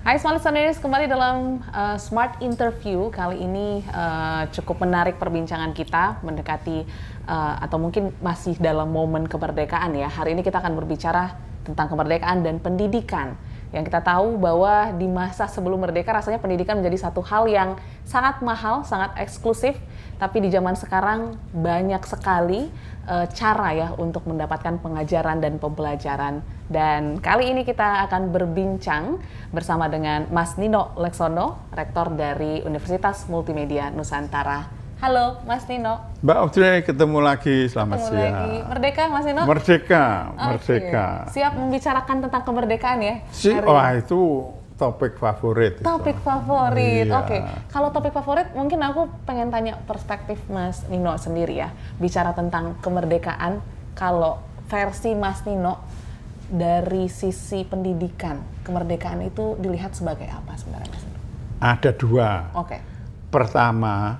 Hai Smart Listeners, kembali dalam Smart Interview. Kali ini cukup menarik perbincangan kita mendekati atau mungkin masih dalam momen kemerdekaan ya. Hari ini kita akan berbicara tentang kemerdekaan dan pendidikan. Yang kita tahu bahwa di masa sebelum merdeka rasanya pendidikan menjadi satu hal yang sangat mahal, sangat eksklusif. Tapi di zaman sekarang banyak sekali cara ya untuk mendapatkan pengajaran dan pembelajaran. Dan kali ini kita akan berbincang bersama dengan Mas Nino Leksono, Rektor dari Universitas Multimedia Nusantara. Halo Mas Nino. Mbak Audrey, ketemu lagi, selamat siang. Lagi. Merdeka Mas Nino? Merdeka, merdeka. Siap membicarakan tentang kemerdekaan ya? Wah itu topik favorit. Topik favorit, iya. Oke. Kalau topik favorit mungkin aku pengen tanya perspektif Mas Nino sendiri ya. Bicara tentang kemerdekaan, kalau versi Mas Nino dari sisi pendidikan, kemerdekaan itu dilihat sebagai apa sebenarnya Mas Nino? Ada dua. Oke. Pertama,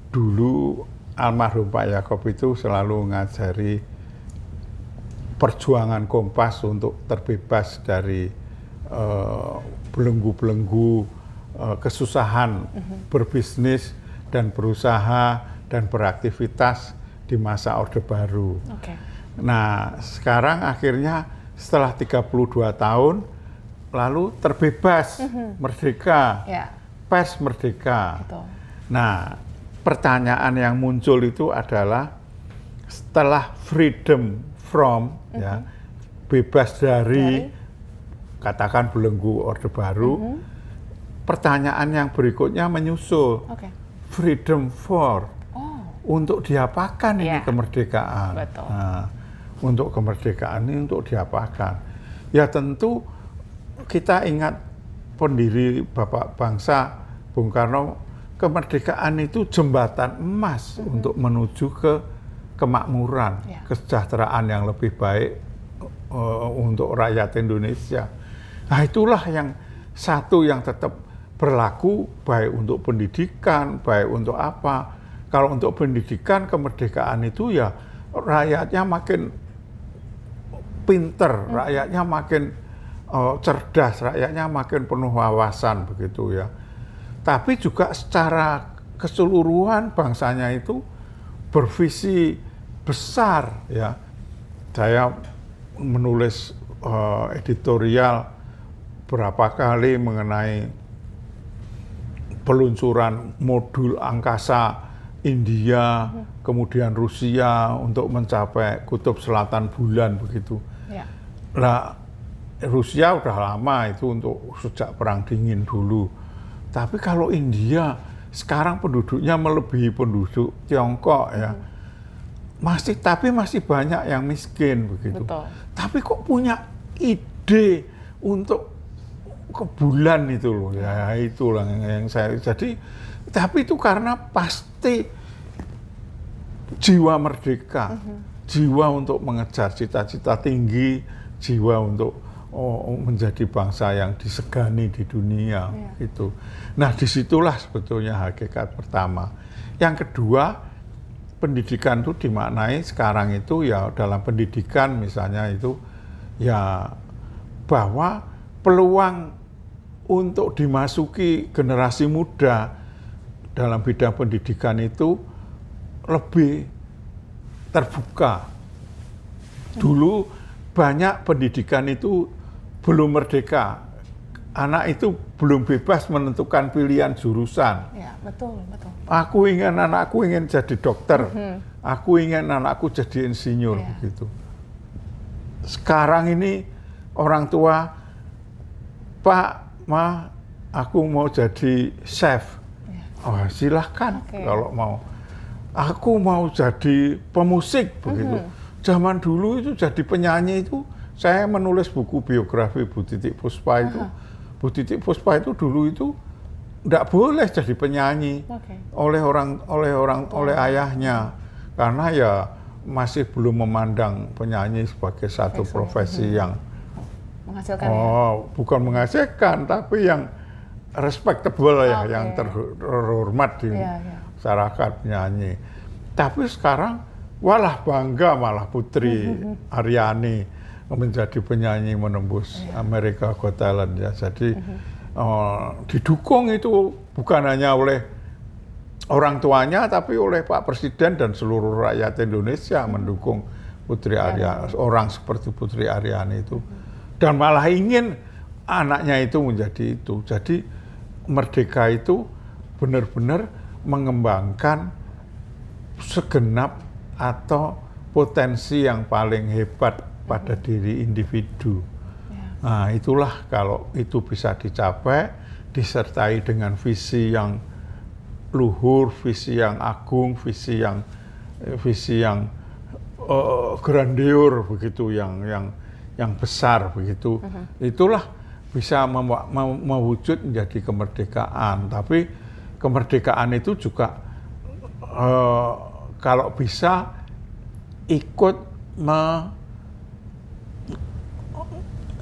dulu almarhum Pak Yaakob itu selalu ngajari perjuangan Kompas untuk terbebas dari belenggu-belenggu kesusahan berbisnis dan berusaha dan beraktivitas di masa Orde Baru. Oke. Nah, sekarang akhirnya setelah 32 tahun lalu terbebas, merdeka, pers merdeka. Betul. Nah, pertanyaan yang muncul itu adalah setelah freedom from, ya, bebas dari katakan belenggu Orde Baru, pertanyaan yang berikutnya menyusul, freedom for, untuk diapakan ini kemerdekaan? Betul. Nah, untuk kemerdekaan ini untuk diapakan? Ya tentu kita ingat pendiri Bapak Bangsa Bung Karno, kemerdekaan itu jembatan emas untuk menuju ke kemakmuran, kesejahteraan yang lebih baik untuk rakyat Indonesia. Nah itulah yang satu yang tetap berlaku baik untuk pendidikan, baik untuk apa. Kalau untuk pendidikan, kemerdekaan itu ya rakyatnya makin pinter, rakyatnya makin cerdas, rakyatnya makin penuh wawasan begitu ya. Tapi juga secara keseluruhan bangsanya itu bervisi besar ya. Saya menulis editorial berapa kali mengenai peluncuran modul angkasa India, kemudian Rusia untuk mencapai kutub selatan bulan begitu. Nah, Rusia udah lama itu untuk sejak Perang Dingin dulu. Tapi kalau India sekarang penduduknya melebihi penduduk Tiongkok ya. Tapi masih banyak yang miskin begitu. Betul. Tapi kok punya ide untuk ke bulan itu loh. Ya itulah yang saya jadi tapi itu karena pasti jiwa merdeka. Jiwa untuk mengejar cita-cita tinggi, jiwa untuk menjadi bangsa yang disegani di dunia gitu. Nah disitulah sebetulnya hakikat pertama. Yang kedua, pendidikan itu dimaknai sekarang itu ya dalam pendidikan misalnya itu ya bahwa peluang untuk dimasuki generasi muda dalam bidang pendidikan itu lebih terbuka. Dulu banyak pendidikan itu belum merdeka. Anak itu belum bebas menentukan pilihan jurusan. Ya, betul. Anakku ingin jadi dokter. Aku ingin anakku jadi insinyur begitu. Sekarang ini orang tua, Pak, Ma, aku mau jadi chef. Oh, silahkan kalau mau. Aku mau jadi pemusik begitu. Zaman dulu itu jadi penyanyi itu, saya menulis buku biografi Bu Titik Puspa itu. Bu Titik Puspa itu dulu itu tidak boleh jadi penyanyi oleh ayahnya karena ya masih belum memandang penyanyi sebagai satu profesi yang menghasilkan bukan menghasilkan tapi yang respectable ya, yang terhormat di masyarakat penyanyi. Tapi sekarang walah bangga malah Putri Aryani menjadi penyanyi menembus Amerika Got Talent ya. Jadi didukung itu bukan hanya oleh orang tuanya, tapi oleh Pak Presiden dan seluruh rakyat Indonesia mendukung Putri Aryani, orang seperti Putri Aryani itu, dan malah ingin anaknya itu menjadi itu. Jadi Merdeka itu benar-benar mengembangkan segenap atau potensi yang paling hebat pada diri individu. Nah, itulah kalau itu bisa dicapai, disertai dengan visi yang luhur, visi yang agung, visi yang grandior begitu, yang besar begitu. Itulah bisa mewujud menjadi kemerdekaan. Tapi kemerdekaan itu juga kalau bisa ikut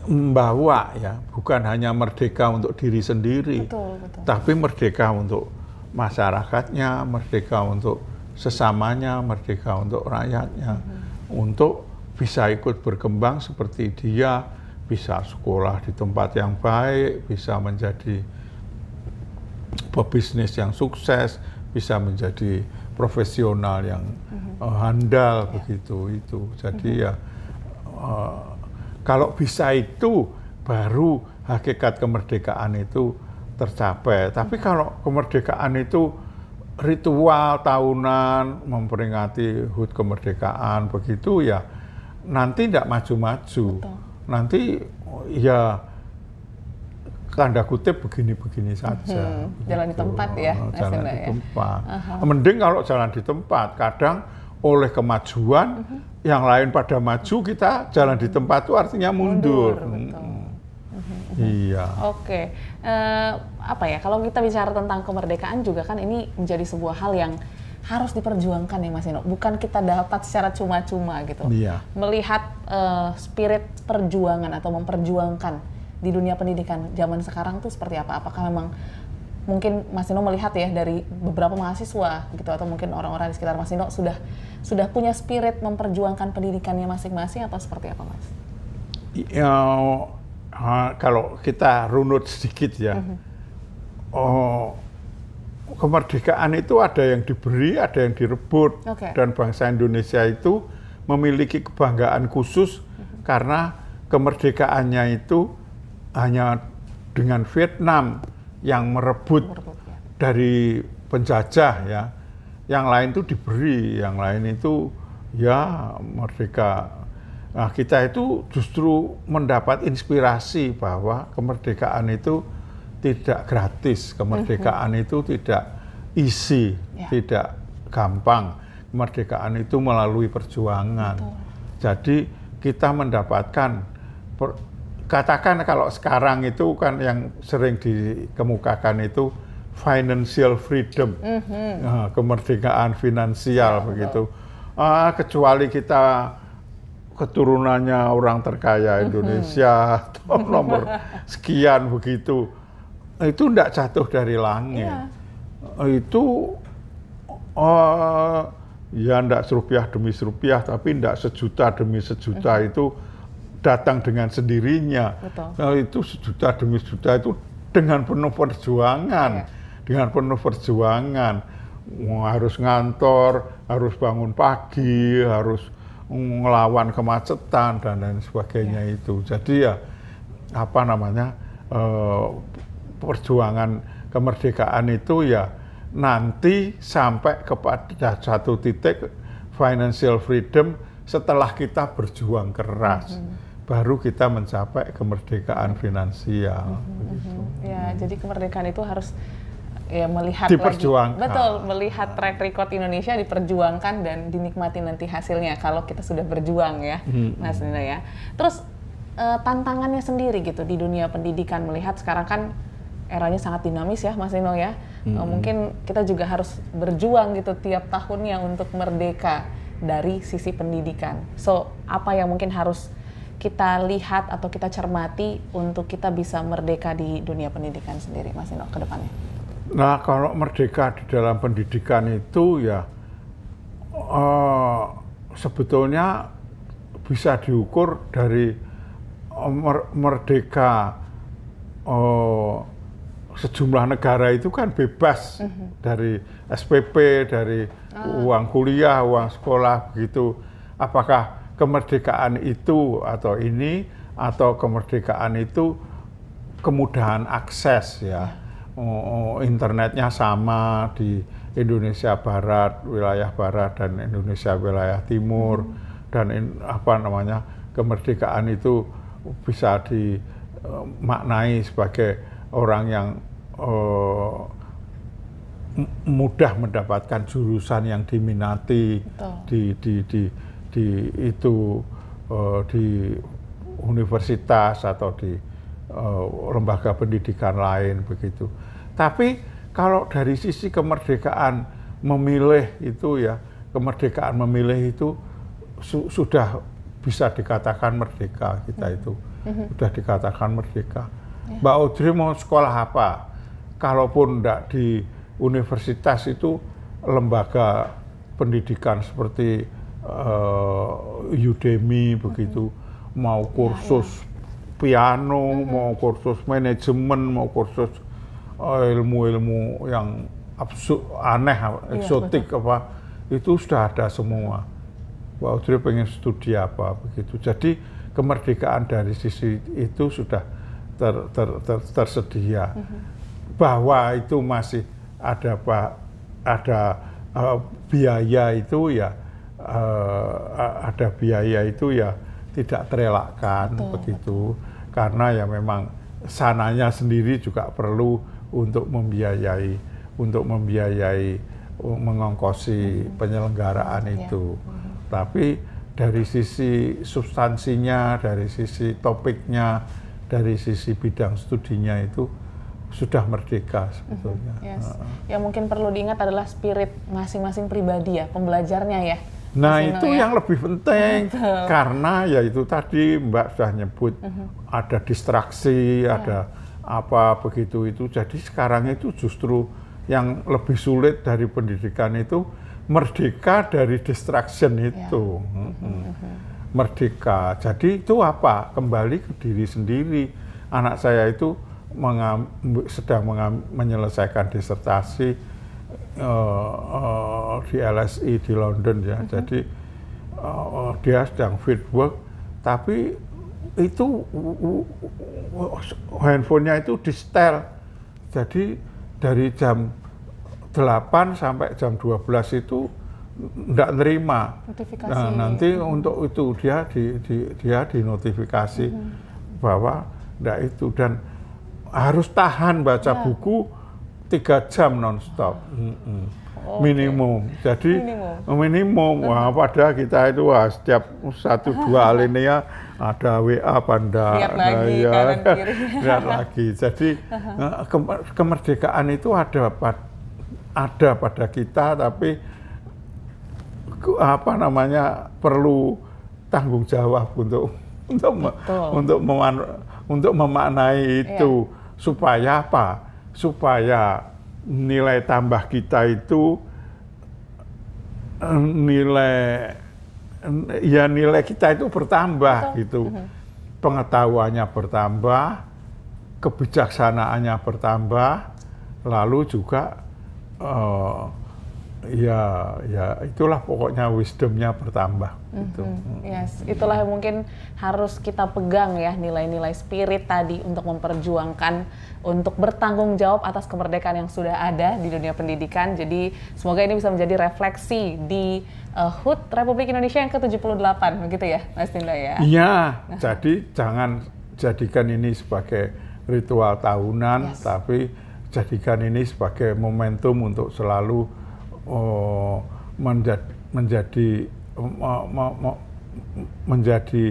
membawa, ya, bukan hanya merdeka untuk diri sendiri, Betul, betul. tapi merdeka untuk masyarakatnya, merdeka untuk sesamanya, merdeka untuk rakyatnya, untuk bisa ikut berkembang seperti dia, bisa sekolah di tempat yang baik, bisa menjadi pebisnis yang sukses, bisa menjadi profesional yang handal, begitu itu. Jadi ya kalau bisa itu baru hakikat kemerdekaan itu tercapai. Tapi kalau kemerdekaan itu ritual tahunan memperingati HUT kemerdekaan begitu, ya nanti tidak maju-maju. Nanti ya tanda kutip begini-begini saja. Jalan di tempat ya, jalan di ya. tempat. Mending kalau jalan di tempat, kadang oleh kemajuan yang lain pada maju, kita jalan di tempat itu artinya mundur. Iya. Oke, apa ya, kalau kita bicara tentang kemerdekaan juga kan ini menjadi sebuah hal yang harus diperjuangkan ya Mas Nino, bukan kita dapat secara cuma-cuma gitu. Iya. Melihat spirit perjuangan atau memperjuangkan di dunia pendidikan zaman sekarang tuh seperti apa? Apakah memang mungkin Mas Nino melihat ya dari beberapa mahasiswa gitu, atau mungkin orang-orang di sekitar Mas Nino sudah punya spirit memperjuangkan pendidikannya masing-masing, atau seperti apa, Mas? Ya, kalau kita runut sedikit ya, kemerdekaan itu ada yang diberi, ada yang direbut, dan bangsa Indonesia itu memiliki kebanggaan khusus karena kemerdekaannya itu hanya dengan Vietnam yang merebut dari penjajah, ya. Yang lain itu diberi, yang lain itu ya merdeka. Nah, kita itu justru mendapat inspirasi bahwa kemerdekaan itu tidak gratis, kemerdekaan itu tidak easy, tidak gampang. Kemerdekaan itu melalui perjuangan. Jadi kita mendapatkan, katakan kalau sekarang itu kan yang sering dikemukakan itu financial freedom, kemerdekaan finansial, begitu. Kecuali kita keturunannya orang terkaya Indonesia atau nomor sekian begitu, itu tidak jatuh dari langit. Itu ya tidak serupiah demi serupiah, tapi tidak sejuta demi sejuta itu datang dengan sendirinya. Nah, itu sejuta demi sejuta itu dengan penuh perjuangan, dengan penuh perjuangan. Harus ngantor, harus bangun pagi, harus ngelawan kemacetan dan lain sebagainya itu. Jadi ya apa namanya, perjuangan kemerdekaan itu ya nanti sampai kepada satu titik financial freedom setelah kita berjuang keras. Baru kita mencapai kemerdekaan finansial. Ya, jadi kemerdekaan itu harus ya melihat diperjuangkan. Lagi, betul, melihat track record Indonesia diperjuangkan dan dinikmati nanti hasilnya kalau kita sudah berjuang ya, Mas Nino ya. Terus tantangannya sendiri gitu di dunia pendidikan, melihat sekarang kan eranya sangat dinamis ya, Mas Nino ya. Mungkin kita juga harus berjuang gitu tiap tahunnya untuk merdeka dari sisi pendidikan. So, apa yang mungkin harus kita lihat atau kita cermati untuk kita bisa merdeka di dunia pendidikan sendiri, Mas Nino, ke depannya? Nah, kalau merdeka di dalam pendidikan itu ya sebetulnya bisa diukur dari merdeka sejumlah negara itu kan bebas dari SPP, dari uang kuliah, uang sekolah begitu. Apakah kemerdekaan itu atau ini, atau kemerdekaan itu kemudahan akses ya. Internetnya sama di Indonesia Barat, wilayah Barat, dan Indonesia wilayah Timur, dan kemerdekaan itu bisa dimaknai sebagai orang yang mudah mendapatkan jurusan yang diminati di universitas atau di lembaga pendidikan lain begitu. Tapi kalau dari sisi kemerdekaan memilih itu ya, kemerdekaan memilih itu sudah bisa dikatakan merdeka kita itu, sudah dikatakan merdeka. Mbak Audrey mau sekolah apa? Kalaupun enggak di universitas itu, lembaga pendidikan seperti Udemy begitu, mau kursus piano, mau kursus manajemen, mau kursus ilmu-ilmu yang absurd, aneh, eksotik itu sudah ada semua. Mbak Audrey pengen studi apa begitu. Jadi kemerdekaan dari sisi itu sudah tersedia. Bahwa itu masih ada biaya itu ya, ada biaya itu ya tidak terelakkan begitu. Karena ya memang sananya sendiri juga perlu untuk membiayai mengongkosi penyelenggaraan itu. Tapi dari sisi substansinya, dari sisi topiknya, dari sisi bidang studinya itu sudah merdeka sebetulnya. Yang mungkin perlu diingat adalah spirit masing-masing pribadi ya, pembelajarnya ya. Nah itu yang lebih penting, karena ya itu tadi Mbak sudah nyebut ada distraksi, ada apa begitu itu. Jadi sekarang itu justru yang lebih sulit dari pendidikan itu merdeka dari distraction itu. Merdeka. Jadi itu apa? Kembali ke diri sendiri. Anak saya itu sedang menyelesaikan disertasi di LSE di London ya. Jadi dia sedang fieldwork, tapi itu handphonenya itu di setel. Jadi dari jam 8 sampai jam 12 itu enggak nerima. Notifikasi. Nah, nanti untuk itu dia dinotifikasi bahwa enggak itu, dan harus tahan baca buku 3 jam nonstop. Minimum. Jadi minimum. Wah, padahal kita itu setiap 1-2 alinea ada WA Panda. Lihat lagi kanan kiri. Lihat lagi. Jadi kemerdekaan itu ada pada kita, tapi perlu tanggung jawab untuk memaknai itu. Supaya apa? Supaya nilai tambah kita itu nilai kita itu bertambah gitu. Pengetahuannya bertambah, kebijaksanaannya bertambah, lalu juga itulah pokoknya wisdomnya bertambah. Gitu. Yes, itulah yang mungkin harus kita pegang ya, nilai-nilai spirit tadi untuk memperjuangkan, untuk bertanggung jawab atas kemerdekaan yang sudah ada di dunia pendidikan. Jadi semoga ini bisa menjadi refleksi di HUT Republik Indonesia yang ke-78, begitu ya Mas Tindo ya? Iya, jadi jangan jadikan ini sebagai ritual tahunan, tapi jadikan ini sebagai momentum untuk selalu menjadi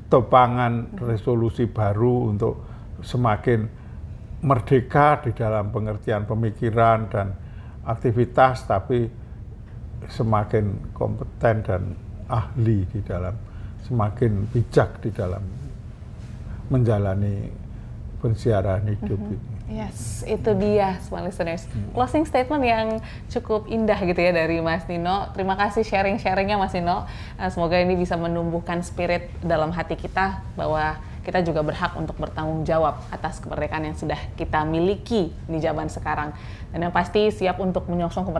topangan resolusi baru untuk semakin merdeka di dalam pengertian pemikiran dan aktivitas, tapi semakin kompeten dan ahli di dalam, semakin bijak di dalam menjalani pensiaran hidup ini. Yes, itu dia semua listeners. Closing statement yang cukup indah gitu ya dari Mas Nino. Terima kasih sharing-sharingnya Mas Nino. Semoga ini bisa menumbuhkan spirit dalam hati kita bahwa kita juga berhak untuk bertanggung jawab atas kemerdekaan yang sudah kita miliki di zaman sekarang. Dan yang pasti siap untuk menyongsong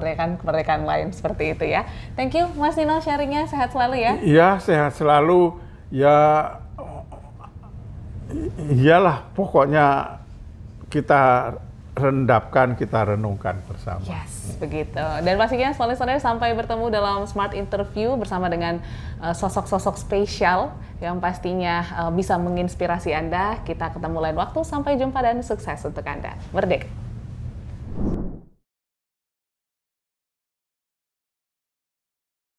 kemerdekaan lain seperti itu ya. Thank you Mas Nino sharingnya, sehat selalu ya. Iya, sehat selalu. Ya, iyalah pokoknya kita rendapkan, kita renungkan bersama. Yes, begitu. Dan pastinya saudara-saudara sampai bertemu dalam Smart Interview bersama dengan sosok-sosok spesial yang pastinya bisa menginspirasi Anda. Kita ketemu lain waktu, sampai jumpa dan sukses untuk Anda. Merdeka!